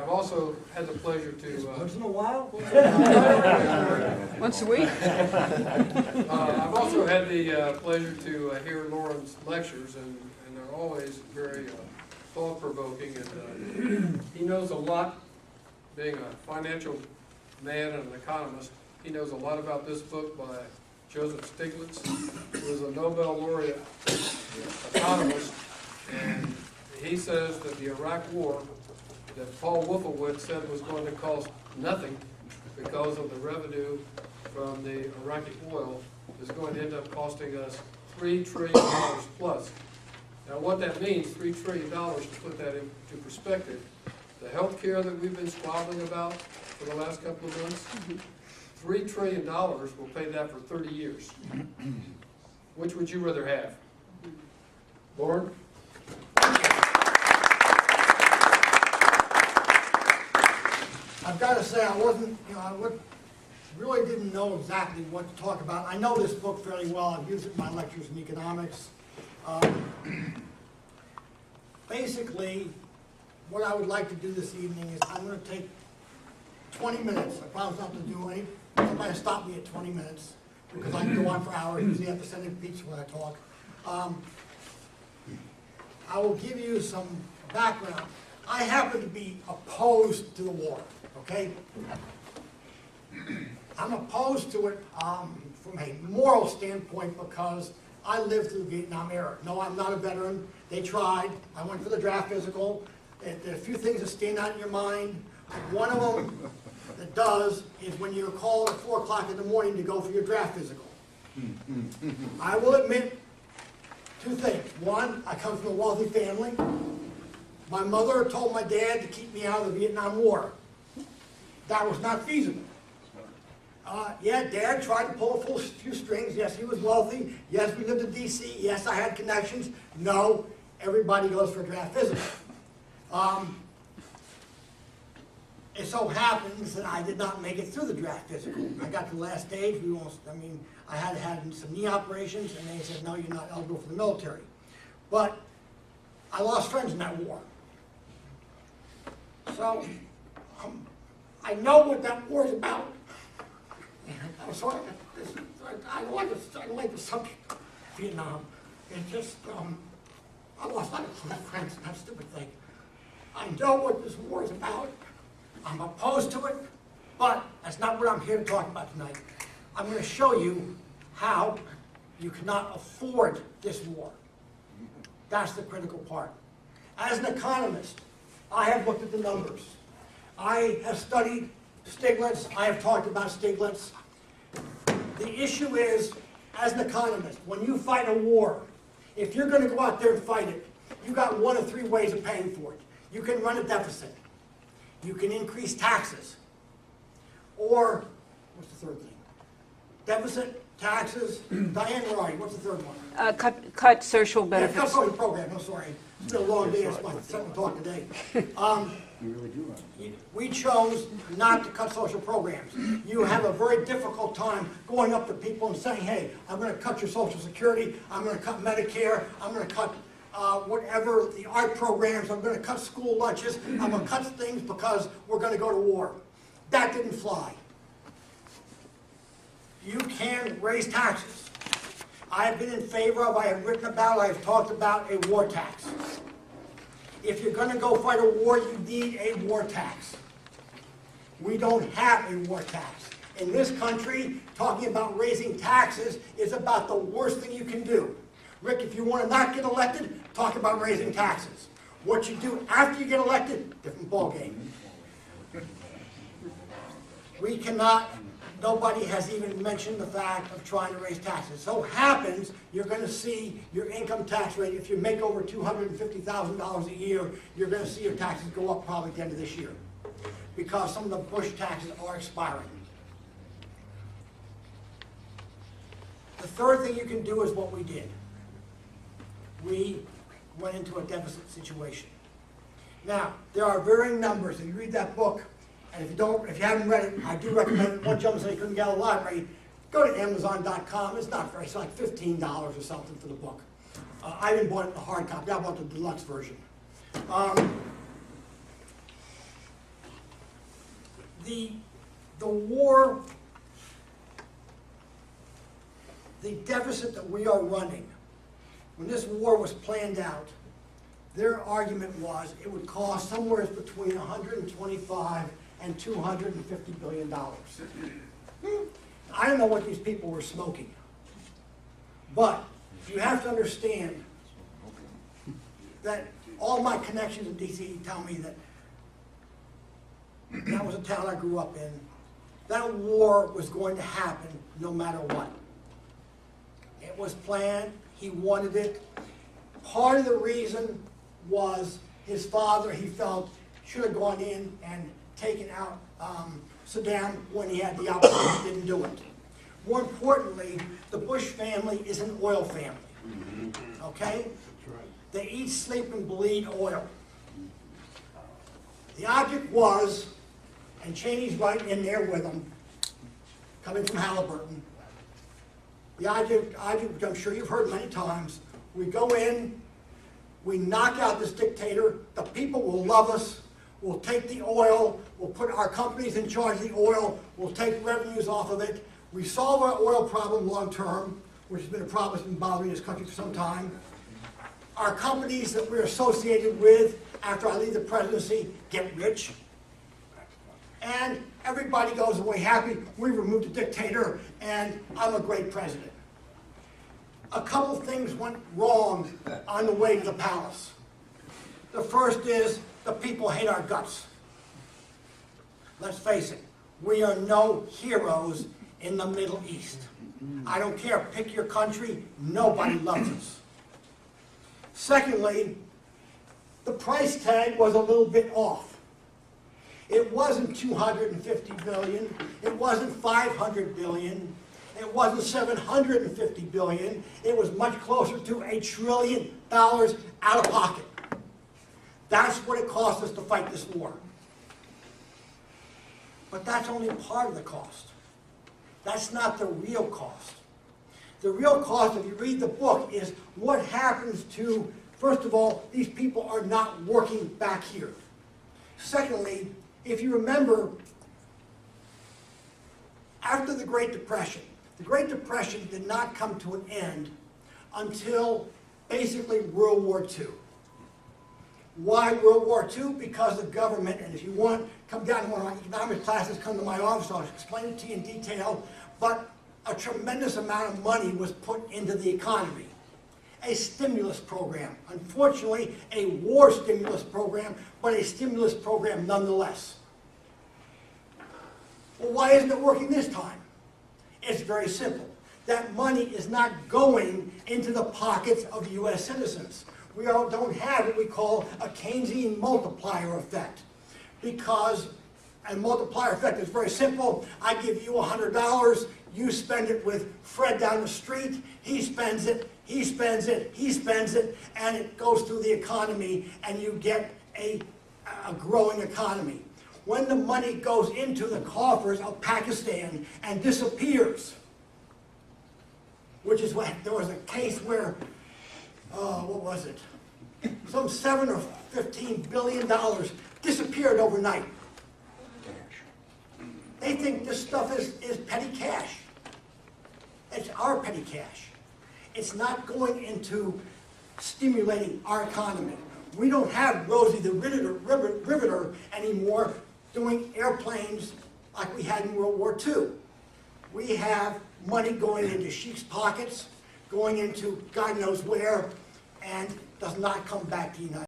I've also had the pleasure to, Once in a while? Once a week? I've also had the pleasure to hear Lauren's lectures, and they're always very thought-provoking, and he knows a lot, being a financial man and an economist. He knows a lot about this book by Joseph Stiglitz, who is a Nobel laureate economist, and he says that the Iraq War that Paul Wolfowitz said was going to cost nothing because of the revenue from the Iraqi oil is going to end up costing us $3 trillion plus. Now what that means, $3 trillion, to put that into perspective, the health care that we've been squabbling about for the last couple of months, $3 trillion will pay that for 30 years. Which would you rather have? Lauren? I've got to say, I wasn't, really didn't know exactly what to talk about. I know this book fairly well. I've used it in my lectures in economics. Basically, what I would like to do this evening is I'm going to take 20 minutes. I promise not to do any. Somebody stop me at 20 minutes because I can go on for hours. Usually I have to send in pizza when I talk. I will give you some background. I happen to be opposed to the war, okay? I'm opposed to it from a moral standpoint because I lived through the Vietnam era. No, I'm not a veteran. They tried. I went for the draft physical. There are a few things that stand out in your mind. One of them that does is when you're called at 4 o'clock in the morning to go for your draft physical. I will admit two things. One, I come from a wealthy family. My mother told my dad to keep me out of the Vietnam War. That was not feasible. Yeah, Dad tried to pull a few strings. Yes, he was wealthy. Yes, we lived in D.C. Yes, I had connections. No, everybody goes for a draft physical. It so happens that I did not make it through the draft physical. I got to the last stage. I had had some knee operations, and they said, no, you're not eligible for the military. But I lost friends in that war. So, I know what that war is about. So I don't like the subject, Vietnam. It just, I lost a lot of friends, that stupid thing. I know what this war is about. I'm opposed to it, but that's not what I'm here to talk about tonight. I'm going to show you how you cannot afford this war. That's the critical part. As an economist, I have looked at the numbers. I have studied Stiglitz. I have talked about Stiglitz. The issue is, as an economist, when you fight a war, if you're going to go out there and fight it, you've got one of three ways of paying for it. You can run a deficit. You can increase taxes. Or, what's the third thing? Deficit, taxes. Diane, where are you? What's the third one? Cut social Yeah, benefits. cut social program. I'm sorry. It's been a long day. It's my second talk today. You really do run. We chose not to cut social programs. You have a very difficult time going up to people and saying, hey, I'm going to cut your Social Security, I'm going to cut Medicare, I'm going to cut whatever the art programs, I'm going to cut school lunches, I'm going to cut things because we're going to go to war. That didn't fly. You can raise taxes. I have been in favor of, I have written about, I have talked about a war tax. If you're going to go fight a war, you need a war tax. We don't have a war tax. In this country, talking about raising taxes is about the worst thing you can do. Rick, if you want to not get elected, talk about raising taxes. What you do after you get elected, different ballgame. We cannot, nobody has even mentioned the fact of trying to raise taxes. So happens, you're going to see your income tax rate, if you make over $250,000 a year, you're going to see your taxes go up probably at the end of this year. Because some of the Bush taxes are expiring. The third thing you can do is what we did. We went into a deficit situation. Now, there are varying numbers. If you read that book, and if you haven't read it, I do recommend it. One gentleman said he couldn't get out of the library. Go to Amazon.com. It's not very, it's like $15 or something for the book. I didn't buy it in the hard copy. I bought the deluxe version. the war, the deficit that we are running, when this war was planned out, their argument was it would cost somewhere between 125 and $250 billion. I don't know what these people were smoking, but you have to understand that all my connections in DC tell me that that was a town I grew up in. That war was going to happen no matter what. It was planned, he wanted it. Part of the reason was his father, he felt, should have gone in and taken out Saddam when he had the opportunity, didn't do it. More importantly, the Bush family is an oil family, okay? They eat, sleep, and bleed oil. The object was, and Cheney's right in there with them, coming from Halliburton, the object, which I'm sure you've heard many times, we go in, we knock out this dictator, the people will love us, we'll take the oil, we'll put our companies in charge of the oil, we'll take revenues off of it, we solve our oil problem long term, which has been a problem that's been bothering this country for some time. Our companies that we're associated with after I leave the presidency get rich. And everybody goes away happy, we removed the dictator, and I'm a great president. A couple things went wrong on the way to the palace. The first is the people hate our guts. Let's face it, we are no heroes in the Middle East. I don't care, pick your country, nobody loves us. Secondly, the price tag was a little bit off. It wasn't 250 billion, it wasn't 500 billion, it wasn't 750 billion, it was much closer to $1 trillion out of pocket. That's what it cost us to fight this war. But that's only part of the cost. That's not the real cost. The real cost, if you read the book, is what happens to, first of all, these people are not working back here. Secondly, if you remember, after the Great Depression did not come to an end until basically World War II. Why World War II? Because the government, and if you want, come down to one of my economics classes, come to my office, I'll explain it to you in detail, but a tremendous amount of money was put into the economy. A stimulus program. Unfortunately, a war stimulus program, but a stimulus program nonetheless. Well, why isn't it working this time? It's very simple. That money is not going into the pockets of U.S. citizens. We don't have what we call a Keynesian multiplier effect. Because a multiplier effect is very simple. I give you $100, you spend it with Fred down the street, he spends it, he spends it, he spends it, and it goes through the economy, and you get a growing economy. When the money goes into the coffers of Pakistan and disappears, which is what, there was a case where, what was it? Some $7 or $15 billion disappeared overnight. They think this stuff is petty cash. It's our petty cash. It's not going into stimulating our economy. We don't have Rosie the Riveter anymore doing airplanes like we had in World War II. We have money going into sheiks' pockets, going into God knows where, and does not come back to the United States.